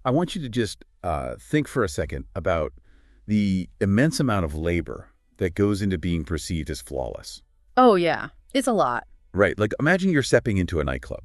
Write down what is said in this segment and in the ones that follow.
I want you to just think for a second about the immense amount of labor that goes into being perceived as flawless. Oh, yeah. It's a lot. Right. Like imagine you're stepping into a nightclub.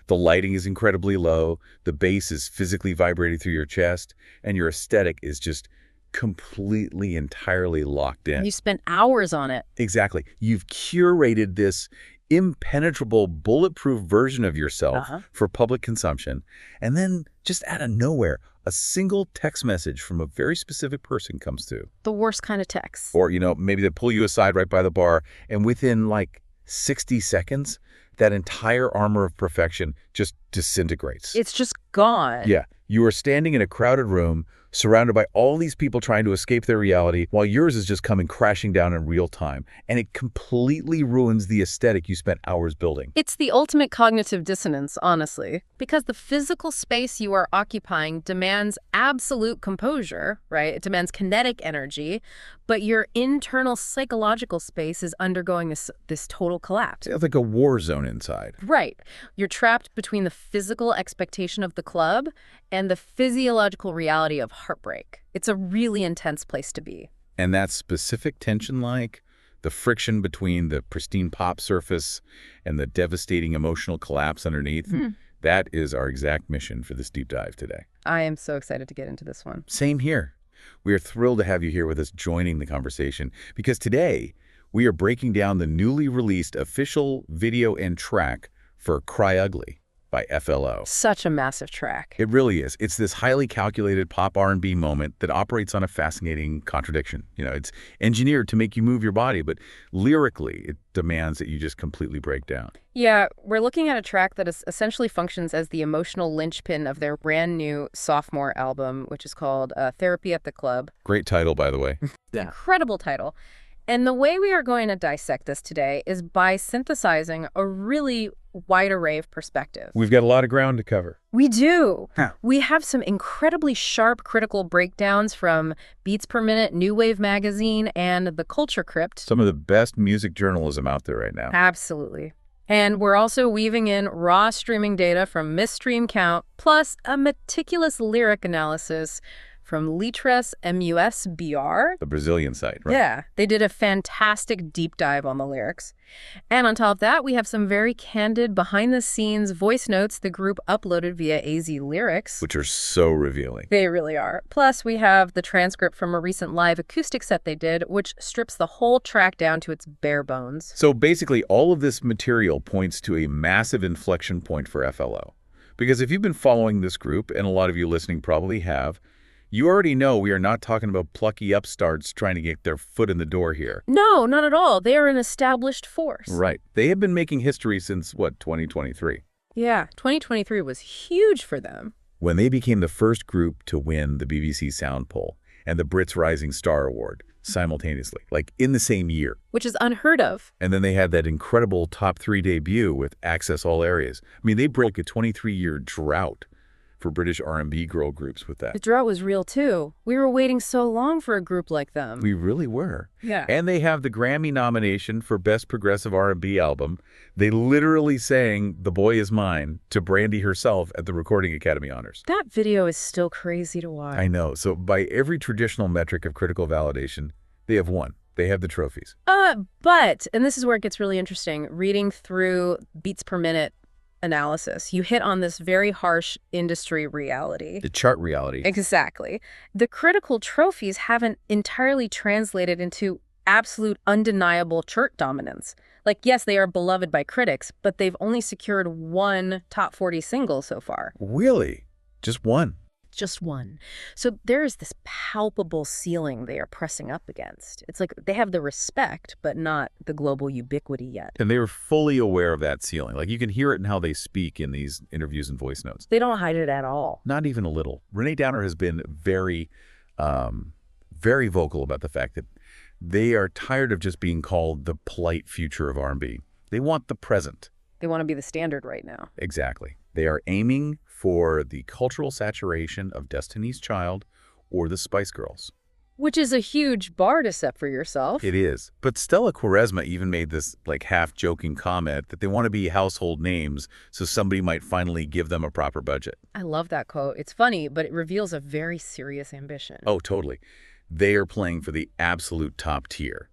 The lighting is incredibly low, the bass is physically vibrating through your chest, and your aesthetic is just completely, entirely locked in. You spent hours on it. Exactly. You've curated this impenetrable, bulletproof version of yourself for public consumption, and then just out of nowhere, a single text message from a very specific person comes through. The worst kind of text. Or, maybe they pull you aside right by the bar, and within like 60 seconds, that entire armor of perfection just disintegrates. It's just gone. Yeah. You are standing in a crowded room, surrounded by all these people trying to escape their reality, while yours is just coming crashing down in real time. And it completely ruins the aesthetic you spent hours building. It's the ultimate cognitive dissonance, honestly, because the physical space you are occupying demands absolute composure, right? It demands kinetic energy, but your internal psychological space is undergoing this total collapse. It's like a war zone inside. Right. You're trapped between the physical expectation of the club and the physiological reality of heartbreak. It's a really intense place to be. And that specific tension, like the friction between the pristine pop surface and the devastating emotional collapse underneath, that is our exact mission for this deep dive today. I am so excited to get into this one. Same here. We are thrilled to have you here with us joining the conversation because today we are breaking down the newly released official video and track for Cry Ugly by FLO. Such a massive track. It really is. It's this highly calculated pop R&B moment that operates on a fascinating contradiction. It's engineered to make you move your body, but lyrically, it demands that you just completely break down. Yeah, we're looking at a track that essentially functions as the emotional linchpin of their brand new sophomore album, which is called Therapy at the Club. Great title, by the way. Yeah. Incredible title. And the way we are going to dissect this today is by synthesizing a really wide array of perspectives. We've got a lot of ground to cover. We do. We have some incredibly sharp critical breakdowns from Beats Per Minute, New Wave Magazine, and The Culture Crypt. Some of the best music journalism out there right now. Absolutely. And we're also weaving in raw streaming data from Miss Stream Count, plus a meticulous lyric analysis from Litres MUSBR. The Brazilian site, right? Yeah, they did a fantastic deep dive on the lyrics. And on top of that, we have some very candid behind-the-scenes voice notes the group uploaded via AZ Lyrics. Which are so revealing. They really are. Plus, we have the transcript from a recent live acoustic set they did, which strips the whole track down to its bare bones. So basically, all of this material points to a massive inflection point for FLO. Because if you've been following this group, and a lot of you listening probably have, you already know we are not talking about plucky upstarts trying to get their foot in the door here. No, not at all. They are an established force. Right. They have been making history since, 2023? Yeah, 2023 was huge for them. When they became the first group to win the BBC Sound Poll and the Brits Rising Star Award simultaneously, like in the same year. Which is unheard of. And then they had that incredible top 3 debut with Access All Areas. I mean, they broke a 23-year drought for British R&B girl groups with that. The drought was real, too. We were waiting so long for a group like them. We really were. Yeah. And they have the Grammy nomination for Best Progressive R&B Album. They literally sang The Boy Is Mine to Brandy herself at the Recording Academy Honors. That video is still crazy to watch. I know. So by every traditional metric of critical validation, they have won. They have the trophies. But, and this is where it gets really interesting, reading through Beats Per Minute analysis, you hit on this very harsh industry reality. The chart reality. Exactly. The critical trophies haven't entirely translated into absolute undeniable chart dominance. Like, yes, they are beloved by critics, but they've only secured one top 40 single so far. Really? Just one? Just one. So there is this palpable ceiling they are pressing up against. It's like they have the respect, but not the global ubiquity yet. And they were fully aware of that ceiling. Like, you can hear it in how they speak in these interviews and voice notes. They don't hide it at all. Not even a little. Renee Downer has been very, very vocal about the fact that they are tired of just being called the polite future of R&B. They want the present. They want to be the standard right now. Exactly. They are aiming for the cultural saturation of Destiny's Child or the Spice Girls. Which is a huge bar to set for yourself. It is. But Stella Quaresma even made this like half-joking comment that they want to be household names so somebody might finally give them a proper budget. I love that quote. It's funny, but it reveals a very serious ambition. Oh, totally. They are playing for the absolute top tier.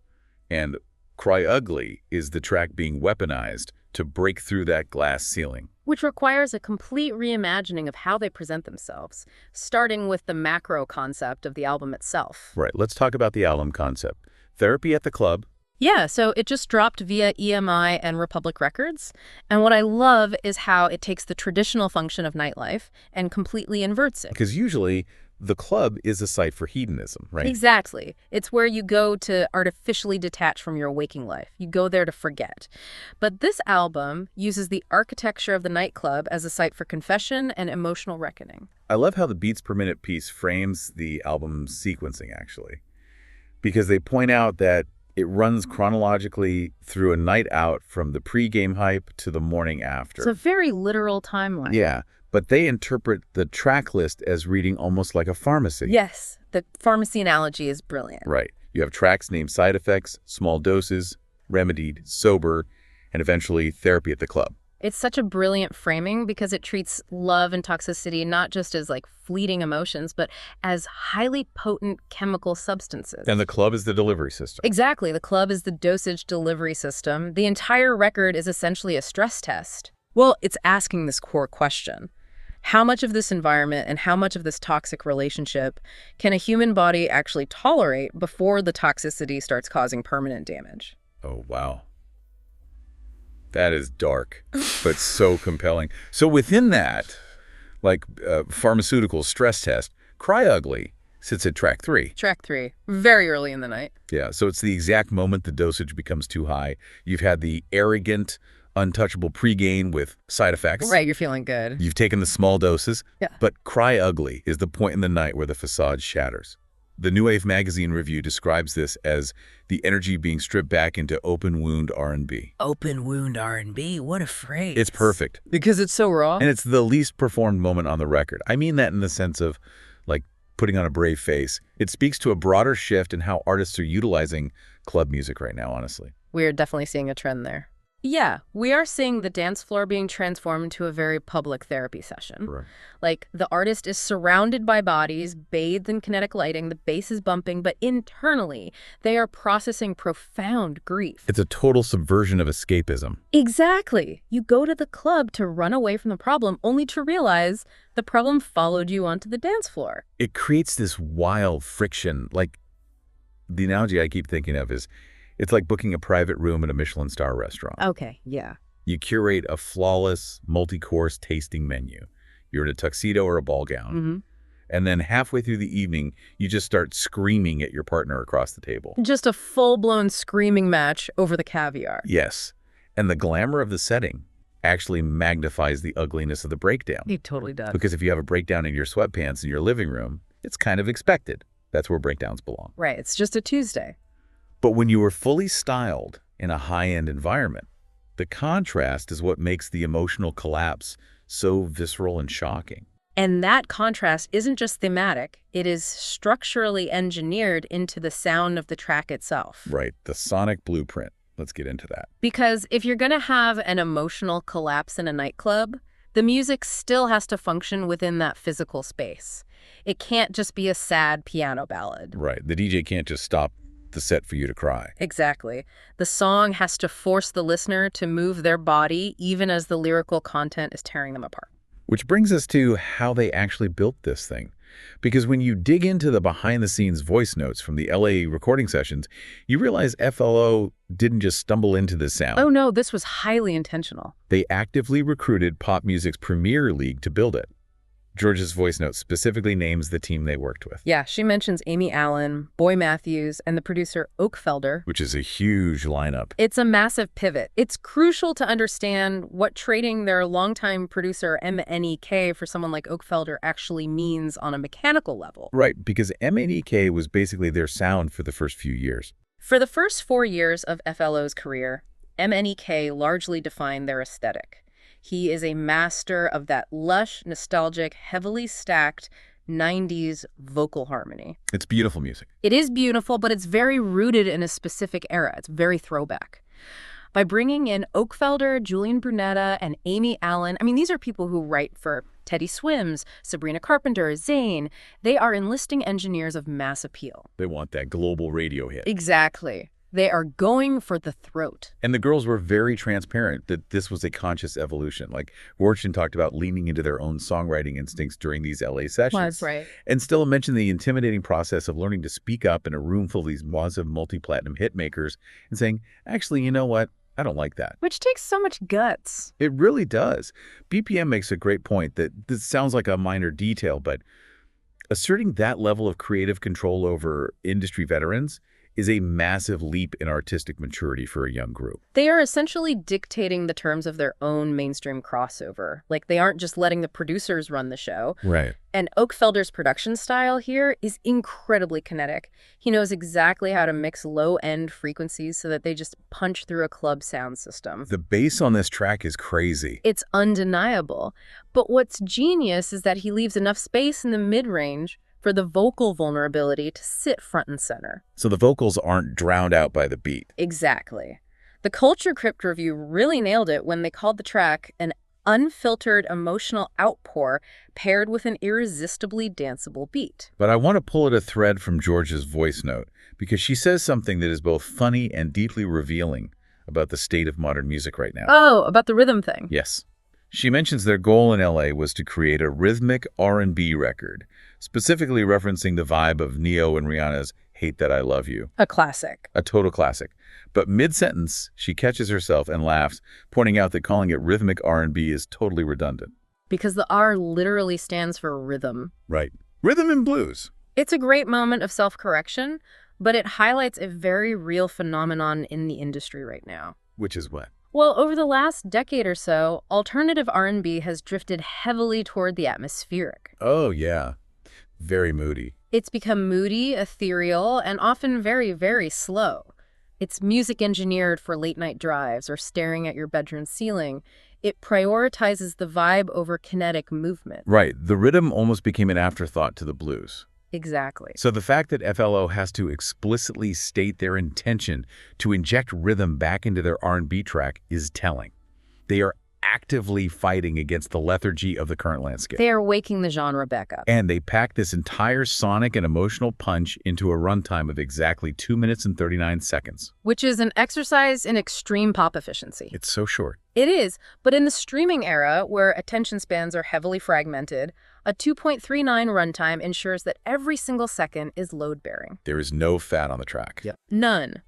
And Cry Ugly is the track being weaponized to break through that glass ceiling. Which requires a complete reimagining of how they present themselves, starting with the macro concept of the album itself. Right, let's talk about the album concept. Therapy at the Club. Yeah, so it just dropped via EMI and Republic Records. And what I love is how it takes the traditional function of nightlife and completely inverts it. Because usually the club is a site for hedonism, right? Exactly. It's where you go to artificially detach from your waking life. You go there to forget. But this album uses the architecture of the nightclub as a site for confession and emotional reckoning. I love how the beats per minute piece frames the album's sequencing, actually, because they point out that it runs chronologically through a night out from the pre-game hype to the morning after. It's a very literal timeline. Yeah, but they interpret the track list as reading almost like a pharmacy. Yes, the pharmacy analogy is brilliant. Right. You have tracks named Side Effects, Small Doses, Remedied, Sober, and eventually Therapy at the Club. It's such a brilliant framing because it treats love and toxicity not just as like fleeting emotions, but as highly potent chemical substances. And the club is the delivery system. Exactly. The club is the dosage delivery system. The entire record is essentially a stress test. Well, it's asking this core question. How much of this environment and how much of this toxic relationship can a human body actually tolerate before the toxicity starts causing permanent damage? Oh, wow. That is dark, but so compelling. So within that, like pharmaceutical stress test, Cry Ugly sits at track 3. Track 3, very early in the night. Yeah, so it's the exact moment the dosage becomes too high. You've had the arrogant, untouchable pregame with Side Effects. Right, you're feeling good. You've taken the small doses. Yeah. But Cry Ugly is the point in the night where the facade shatters. The New Wave magazine review describes this as the energy being stripped back into open wound R&B. Open wound R&B, what a phrase. It's perfect. Because it's so raw. And it's the least performed moment on the record. I mean that in the sense of, like, putting on a brave face. It speaks to a broader shift in how artists are utilizing club music right now, honestly. We're definitely seeing a trend there. Yeah, we are seeing the dance floor being transformed into a very public therapy session. Right. Like, the artist is surrounded by bodies, bathed in kinetic lighting, the bass is bumping, but internally, they are processing profound grief. It's a total subversion of escapism. Exactly. You go to the club to run away from the problem, only to realize the problem followed you onto the dance floor. It creates this wild friction. Like, the analogy I keep thinking of is, it's like booking a private room at a Michelin star restaurant. Okay, yeah. You curate a flawless, multi-course tasting menu. You're in a tuxedo or a ball gown. Mm-hmm. And then halfway through the evening, you just start screaming at your partner across the table. Just a full-blown screaming match over the caviar. Yes. And the glamour of the setting actually magnifies the ugliness of the breakdown. It totally does. Because if you have a breakdown in your sweatpants in your living room, it's kind of expected. That's where breakdowns belong. Right, it's just a Tuesday. But when you are fully styled in a high-end environment, the contrast is what makes the emotional collapse so visceral and shocking. And that contrast isn't just thematic, it is structurally engineered into the sound of the track itself. Right, the sonic blueprint. Let's get into that. Because if you're going to have an emotional collapse in a nightclub, the music still has to function within that physical space. It can't just be a sad piano ballad. Right, the DJ can't just stop the set for you to cry. Exactly. The song has to force the listener to move their body even as the lyrical content is tearing them apart. Which brings us to how they actually built this thing. Because when you dig into the behind-the-scenes voice notes from the LA recording sessions, you realize FLO didn't just stumble into this sound. Oh no, this was highly intentional. They actively recruited pop music's premier league to build it. George's voice note specifically names the team they worked with. Yeah, she mentions Amy Allen, Boy Matthews, and the producer Oakfelder. Which is a huge lineup. It's a massive pivot. It's crucial to understand what trading their longtime producer MNEK for someone like Oakfelder actually means on a mechanical level. Right, because MNEK was basically their sound for the first few years. For the first 4 years of FLO's career, MNEK largely defined their aesthetic. He is a master of that lush, nostalgic, heavily stacked, 90s vocal harmony. It's beautiful music. It is beautiful, but it's very rooted in a specific era. It's very throwback. By bringing in Oakfelder, Julian Brunetta, and Amy Allen, I mean, these are people who write for Teddy Swims, Sabrina Carpenter, Zayn. They are enlisting engineers of mass appeal. They want that global radio hit. Exactly. They are going for the throat. And the girls were very transparent that this was a conscious evolution. Like, Fortune talked about leaning into their own songwriting instincts during these LA sessions. That's right. And Stella mentioned the intimidating process of learning to speak up in a room full of these massive multi-platinum hit makers and saying, actually, you know what? I don't like that. Which takes so much guts. It really does. BPM makes a great point that this sounds like a minor detail, but asserting that level of creative control over industry veterans is a massive leap in artistic maturity for a young group. They are essentially dictating the terms of their own mainstream crossover. Like, they aren't just letting the producers run the show. Right. And Oakfelder's production style here is incredibly kinetic. He knows exactly how to mix low-end frequencies so that they just punch through a club sound system. The bass on this track is crazy. It's undeniable. But what's genius is that he leaves enough space in the mid-range for the vocal vulnerability to sit front and center. So the vocals aren't drowned out by the beat. Exactly. The Culture Crypt review really nailed it when they called the track an unfiltered emotional outpour paired with an irresistibly danceable beat. But I want to pull at a thread from George's voice note, because she says something that is both funny and deeply revealing about the state of modern music right now. Oh, about the rhythm thing. Yes. She mentions their goal in LA was to create a rhythmic R&B record, specifically referencing the vibe of Neo and Rihanna's Hate That I Love You. A classic. A total classic. But mid-sentence, she catches herself and laughs, pointing out that calling it rhythmic R&B is totally redundant. Because the R literally stands for rhythm. Right. Rhythm and blues. It's a great moment of self-correction, but it highlights a very real phenomenon in the industry right now. Which is what? Well, over the last decade or so, alternative R&B has drifted heavily toward the atmospheric. Oh, yeah. Very moody. It's become moody, ethereal, and often very, very slow. It's music engineered for late-night drives or staring at your bedroom ceiling. It prioritizes the vibe over kinetic movement. Right. The rhythm almost became an afterthought to the blues. Exactly. So the fact that FLO has to explicitly state their intention to inject rhythm back into their R&B track is telling. They are actively fighting against the lethargy of the current landscape. They are waking the genre back up. And they pack this entire sonic and emotional punch into a runtime of exactly 2 minutes and 39 seconds. Which is an exercise in extreme pop efficiency. It's so short. It is, but in the streaming era, where attention spans are heavily fragmented, a 2.39 runtime ensures that every single second is load-bearing. There is no fat on the track. Yep. None.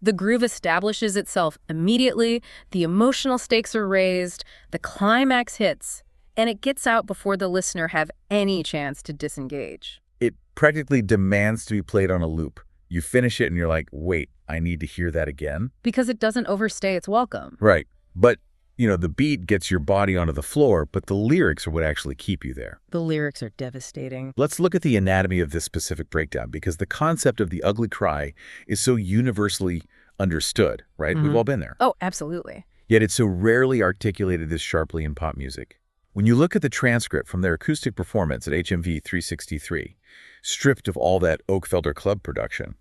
The groove establishes itself immediately, the emotional stakes are raised, the climax hits, and it gets out before the listener have any chance to disengage. It practically demands to be played on a loop. You finish it and you're like, wait, I need to hear that again? Because it doesn't overstay its welcome. Right. But, you know, the beat gets your body onto the floor, but the lyrics are what actually keep you there. The lyrics are devastating. Let's look at the anatomy of this specific breakdown, because the concept of the ugly cry is so universally understood, right? We've all been there. Oh, absolutely. Yet it's so rarely articulated this sharply in pop music. When you look at the transcript from their acoustic performance at HMV 363, stripped of all that Oakfelder club production,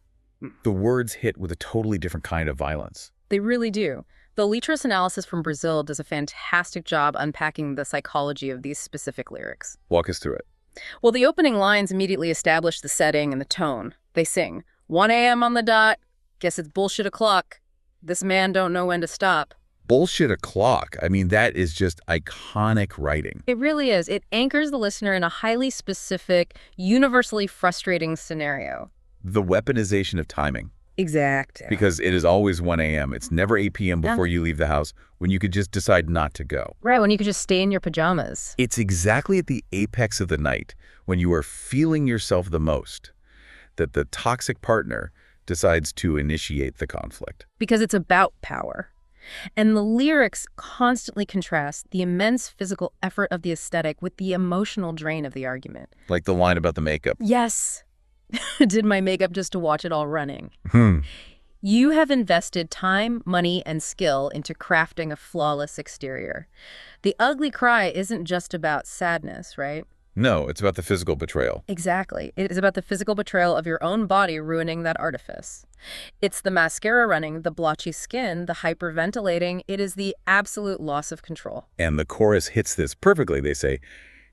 the words hit with a totally different kind of violence. They really do. The Letras analysis from Brazil does a fantastic job unpacking the psychology of these specific lyrics. Walk us through it. Well, the opening lines immediately establish the setting and the tone. They sing, 1 a.m. on the dot, guess it's bullshit o'clock. This man don't know when to stop. Bullshit o'clock. I mean, that is just iconic writing. It really is. It anchors the listener in a highly specific, universally frustrating scenario. The weaponization of timing. Exactly. Because it is always 1 a.m. It's never 8 p.m. before you leave the house, when you could just decide not to go. Right, when you could just stay in your pajamas. It's exactly at the apex of the night, when you are feeling yourself the most, that the toxic partner decides to initiate the conflict. Because it's about power. And the lyrics constantly contrast the immense physical effort of the aesthetic with the emotional drain of the argument. Like the line about the makeup. Yes. Did my makeup just to watch it all running. You have invested time, money, and skill into crafting a flawless exterior. The ugly cry isn't just about sadness, right? No, it's about the physical betrayal. Exactly. It is about the physical betrayal of your own body ruining that artifice. It's the mascara running, the blotchy skin, the hyperventilating. It is the absolute loss of control. And the chorus hits this perfectly. They say,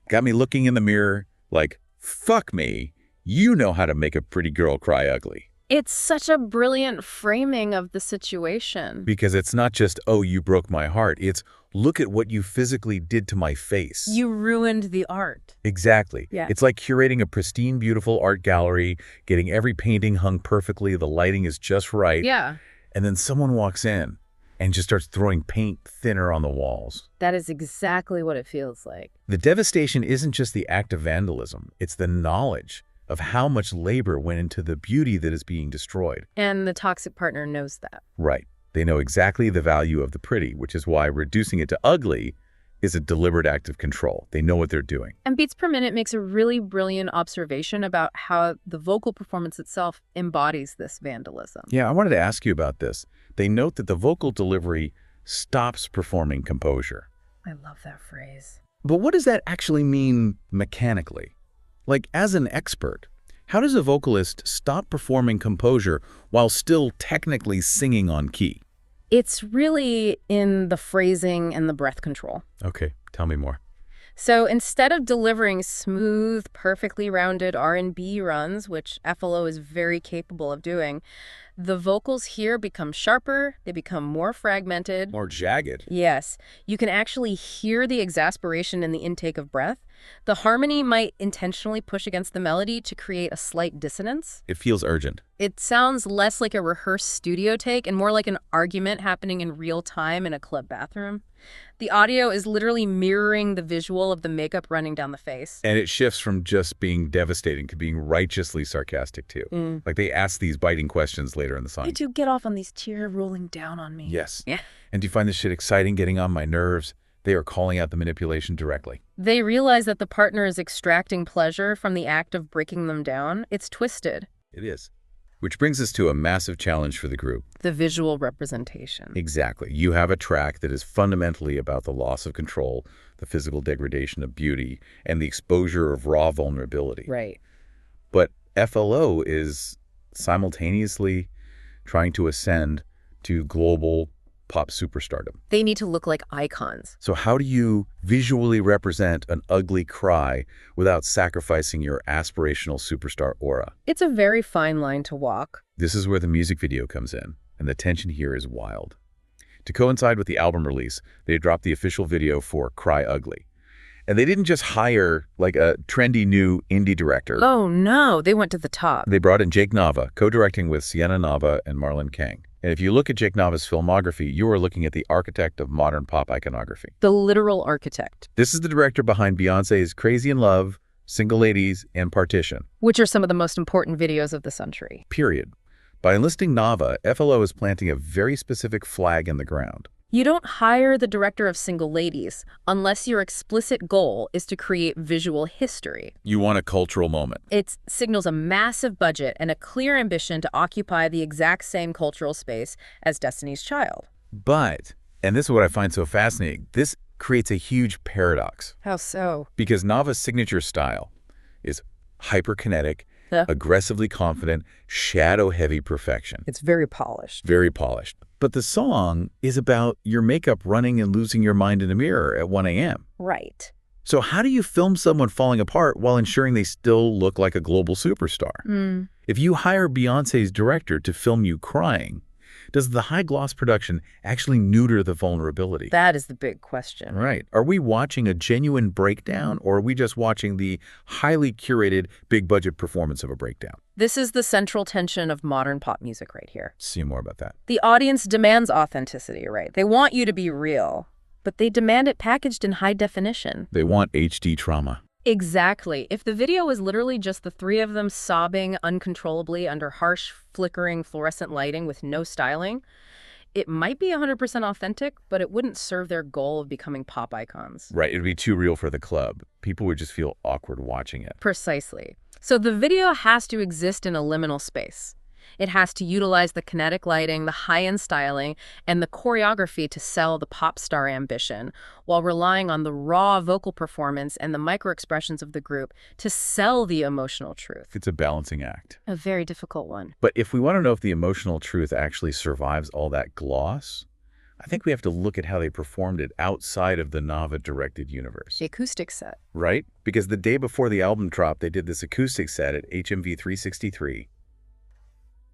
got me looking in the mirror like, fuck me, you know how to make a pretty girl cry ugly. It's such a brilliant framing of the situation. Because it's not just, oh, you broke my heart. It's, look at what you physically did to my face. You ruined the art. Exactly. Yeah. It's like curating a pristine, beautiful art gallery, getting every painting hung perfectly, the lighting is just right. Yeah. And then someone walks in and just starts throwing paint thinner on the walls. That is exactly what it feels like. The devastation isn't just the act of vandalism. It's the knowledge of how much labor went into the beauty that is being destroyed. And the toxic partner knows that. Right. They know exactly the value of the pretty, which is why reducing it to ugly is a deliberate act of control. They know what they're doing. And Beats Per Minute makes a really brilliant observation about how the vocal performance itself embodies this vandalism. Yeah, I wanted to ask you about this. They note that the vocal delivery stops performing composure. I love that phrase. But what does that actually mean mechanically? Like, as an expert, how does a vocalist stop performing composure while still technically singing on key? It's really in the phrasing and the breath control. Okay, tell me more. So instead of delivering smooth, perfectly rounded R&B runs, which FLO is very capable of doing, the vocals here become sharper, they become more fragmented. More jagged. Yes, you can actually hear the exasperation in the intake of breath. The harmony might intentionally push against the melody to create a slight dissonance. It feels urgent. It sounds less like a rehearsed studio take and more like an argument happening in real time in a club bathroom. The audio is literally mirroring the visual of the makeup running down the face. And it shifts from just being devastating to being righteously sarcastic, too. Like they ask these biting questions later in the song. I do get off on these tears rolling down on me. Yes. Yeah. And do you find this shit exciting, getting on my nerves? They are calling out the manipulation directly. They realize that the partner is extracting pleasure from the act of breaking them down. It's twisted. It is. Which brings us to a massive challenge for the group. The visual representation. Exactly. You have a track that is fundamentally about the loss of control, the physical degradation of beauty, and the exposure of raw vulnerability. Right. But FLO is simultaneously trying to ascend to global pop superstardom. They need to look like icons. So how do you visually represent an ugly cry without sacrificing your aspirational superstar aura? It's a very fine line to walk. This is where the music video comes in, and the tension here is wild. To coincide with the album release, they dropped the official video for Cry Ugly. And they didn't just hire like a trendy new indie director. Oh no, they went to the top. They brought in Jake Nava, co-directing with Sienna Nava and Marlon Kang. And if you look at Jake Nava's filmography, you are looking at the architect of modern pop iconography. The literal architect. This is the director behind Beyoncé's Crazy in Love, Single Ladies, and Partition. Which are some of the most important videos of the century. Period. By enlisting Nava, FLO is planting a very specific flag in the ground. You don't hire the director of Single Ladies unless your explicit goal is to create visual history. You want a cultural moment. It signals a massive budget and a clear ambition to occupy the exact same cultural space as Destiny's Child. But, and this is what I find so fascinating, this creates a huge paradox. How so? Because Nava's signature style is hyperkinetic, aggressively confident, shadow-heavy perfection. It's very polished. Very polished. But the song is about your makeup running and losing your mind in a mirror at 1 a.m. Right. So how do you film someone falling apart while ensuring they still look like a global superstar? If you hire Beyoncé's director to film you crying, does the high-gloss production actually neuter the vulnerability? That is the big question. Right. Are we watching a genuine breakdown, or are we just watching the highly curated, big-budget performance of a breakdown? This is the central tension of modern pop music right here. See more about that. The audience demands authenticity, right? They want you to be real, but they demand it packaged in high definition. They want HD trauma. Exactly. If the video was literally just the three of them sobbing uncontrollably under harsh, flickering fluorescent lighting with no styling, it might be 100% authentic, but it wouldn't serve their goal of becoming pop icons. Right. It would be too real for the club. People would just feel awkward watching it. Precisely. So the video has to exist in a liminal space. It has to utilize the kinetic lighting, the high-end styling, and the choreography to sell the pop star ambition, while relying on the raw vocal performance and the micro-expressions of the group to sell the emotional truth. It's a balancing act. A very difficult one. But if we want to know if the emotional truth actually survives all that gloss, I think we have to look at how they performed it outside of the Nava-directed universe. The acoustic set. Right? Because the day before the album dropped, they did this acoustic set at HMV 363.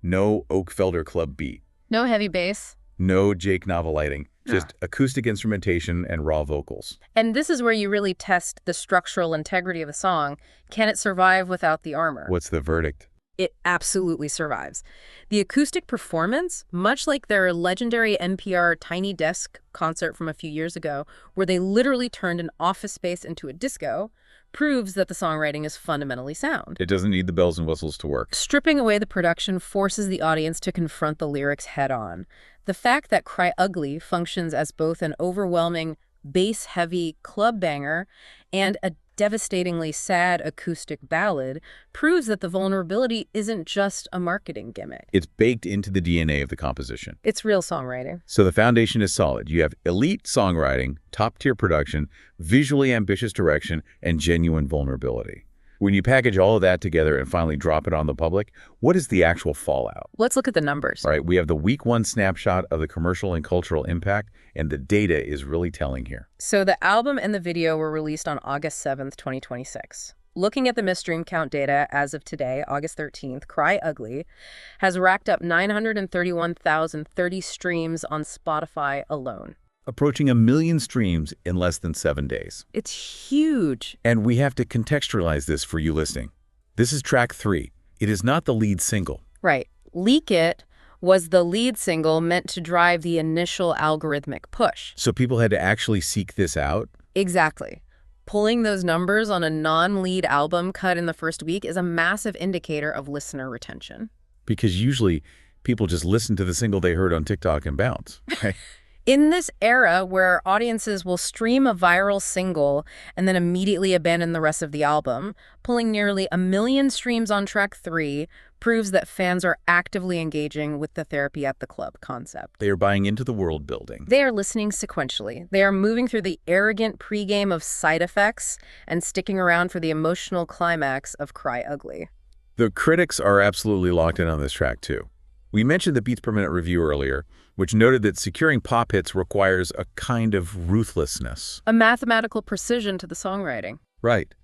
No Oakfelder Club beat. No heavy bass. No Jake Nava lighting. Just acoustic instrumentation and raw vocals. And this is where you really test the structural integrity of a song. Can it survive without the armor? What's the verdict? It absolutely survives. The acoustic performance, much like their legendary NPR Tiny Desk concert from a few years ago, where they literally turned an office space into a disco, proves that the songwriting is fundamentally sound. It doesn't need the bells and whistles to work. Stripping away the production forces the audience to confront the lyrics head-on. The fact that Cry Ugly functions as both an overwhelming, bass-heavy club banger and a devastatingly sad acoustic ballad proves that the vulnerability isn't just a marketing gimmick. It's baked into the DNA of the composition. It's real songwriting. So the foundation is solid. You have elite songwriting, top-tier production, visually ambitious direction, and genuine vulnerability. When you package all of that together and finally drop it on the public, what is the actual fallout? Let's look at the numbers. All right, we have the week one snapshot of the commercial and cultural impact, and the data is really telling here. So the album and the video were released on August 7th, 2026. Looking at the misstream count data as of today, August 13th, Cry Ugly has racked up 931,030 streams on Spotify alone. Approaching 1 million streams in less than 7 days. It's huge. And we have to contextualize this for you listening. This is track 3. It is not the lead single. Right. Leak It was the lead single meant to drive the initial algorithmic push. So people had to actually seek this out? Exactly. Pulling those numbers on a non-lead album cut in the first week is a massive indicator of listener retention. Because usually people just listen to the single they heard on TikTok and bounce, right? In this era where audiences will stream a viral single and then immediately abandon the rest of the album, pulling nearly 1 million streams on track 3 proves that fans are actively engaging with the therapy at the club concept. They are buying into the world building. They are listening sequentially. They are moving through the arrogant pregame of side effects and sticking around for the emotional climax of Cry Ugly. The critics are absolutely locked in on this track too. We mentioned the Beats Per Minute review earlier, which noted that securing pop hits requires a kind of ruthlessness. A mathematical precision to the songwriting. Right.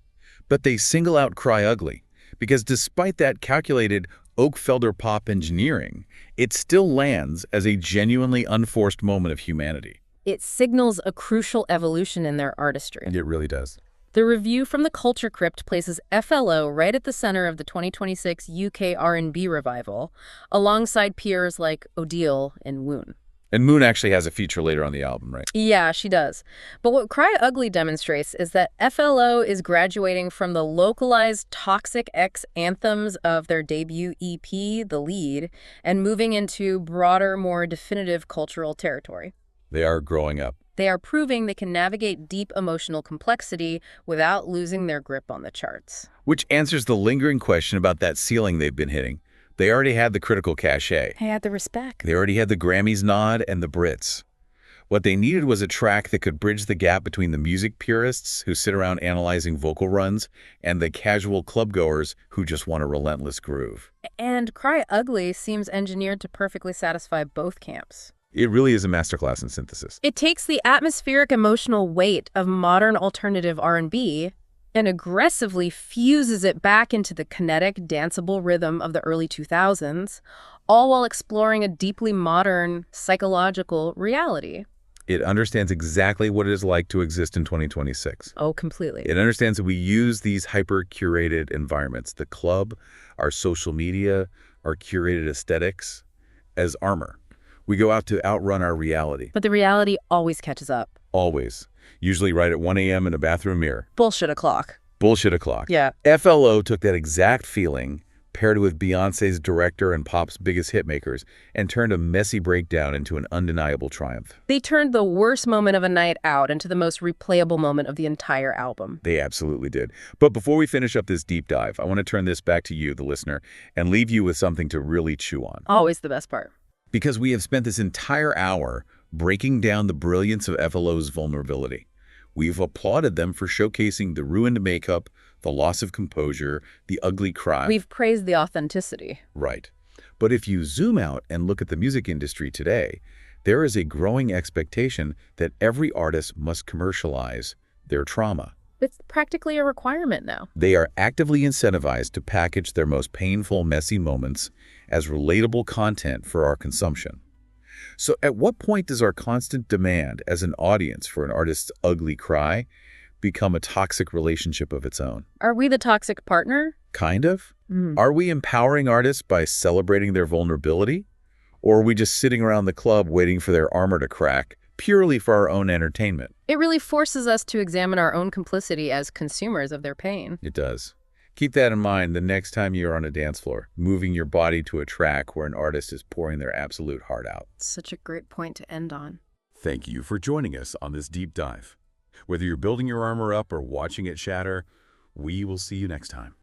But they single out Cry Ugly, because despite that calculated Oakfelder pop engineering, it still lands as a genuinely unforced moment of humanity. It signals a crucial evolution in their artistry. It really does. The review from the Culture Crypt places FLO right at the center of the 2026 UK R&B revival, alongside peers like Odile and Woon. And Moon actually has a feature later on the album, right? Yeah, she does. But what Cry Ugly demonstrates is that FLO is graduating from the localized Toxic X anthems of their debut EP, The Lead, and moving into broader, more definitive cultural territory. They are growing up. They are proving they can navigate deep emotional complexity without losing their grip on the charts. Which answers the lingering question about that ceiling they've been hitting. They already had the critical cachet. They had the respect. They already had the Grammys nod and the Brits. What they needed was a track that could bridge the gap between the music purists who sit around analyzing vocal runs and the casual clubgoers who just want a relentless groove. And Cry Ugly seems engineered to perfectly satisfy both camps. It really is a masterclass in synthesis. It takes the atmospheric emotional weight of modern alternative R&B and aggressively fuses it back into the kinetic, danceable rhythm of the early 2000s, all while exploring a deeply modern, psychological reality. It understands exactly what it is like to exist in 2026. Oh, completely. It understands that we use these hyper-curated environments, the club, our social media, our curated aesthetics, as armor. We go out to outrun our reality. But the reality always catches up. Always. Usually right at 1 a.m. in a bathroom mirror. Bullshit o'clock. Bullshit o'clock. Yeah. FLO took that exact feeling, paired with Beyoncé's director and pop's biggest hitmakers, and turned a messy breakdown into an undeniable triumph. They turned the worst moment of a night out into the most replayable moment of the entire album. They absolutely did. But before we finish up this deep dive, I want to turn this back to you, the listener, and leave you with something to really chew on. Always the best part. Because we have spent this entire hour breaking down the brilliance of FLO's vulnerability. We've applauded them for showcasing the ruined makeup, the loss of composure, the ugly cry. We've praised the authenticity. Right. But if you zoom out and look at the music industry today, there is a growing expectation that every artist must commercialize their trauma. It's practically a requirement now. They are actively incentivized to package their most painful, messy moments as relatable content for our consumption. So at what point does our constant demand as an audience for an artist's ugly cry become a toxic relationship of its own? Are we the toxic partner? Kind of. Are we empowering artists by celebrating their vulnerability? Or are we just sitting around the club waiting for their armor to crack, purely for our own entertainment? It really forces us to examine our own complicity as consumers of their pain. It does. Keep that in mind the next time you're on a dance floor, moving your body to a track where an artist is pouring their absolute heart out. Such a great point to end on. Thank you for joining us on this deep dive. Whether you're building your armor up or watching it shatter, we will see you next time.